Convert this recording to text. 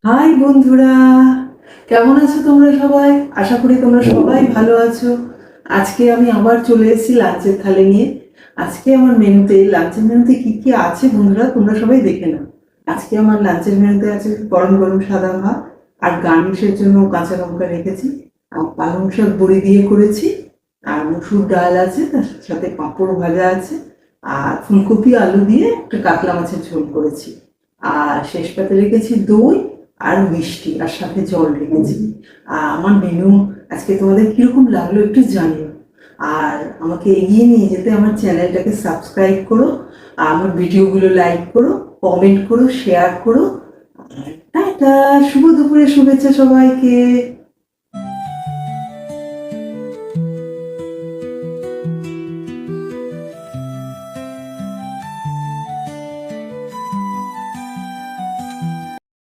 High বন্ধুরা, কেমন আছো তোমরা সবাই? আশা করি তোমরা সবাই ভালো আছো। আজকে আমি আবার চলে এসেছি লাঞ্চের থালি নিয়ে। আজকে আমার লাঞ্চের মেনুতে কি কি আছে বন্ধুরা তোমরা সবাই দেখে নাও। আজকে আমার লাঞ্চের মেনুতে আছে গরম গরম সাদা ভাত, আর গার্নিশের জন্য কাঁচা লঙ্কা রেখেছি, আর পালং শাক বড়ি দিয়ে করেছি, আর মসুর ডাল আছে, তার সাথে পাঁপড় ভাজা আছে, আর ফুলকপি আলু দিয়ে একটা কাতলা মাছের ঝোল করেছি। আর শেষ পাতে রেখেছি দই আর মিষ্টি, আর সাথে জল রেখেছি। আর আমার মেনু আজকে তোমাদের কিরকম লাগলো একটু জানিও। আর আমাকে এগিয়ে নিয়ে যেতে আমার চ্যানেলটাকে সাবস্ক্রাইব করো, আর আমার ভিডিওগুলো লাইক করো, কমেন্ট করো, শেয়ার করো। আর টাটা, শুভ দুপুরের শুভেচ্ছা সবাইকে।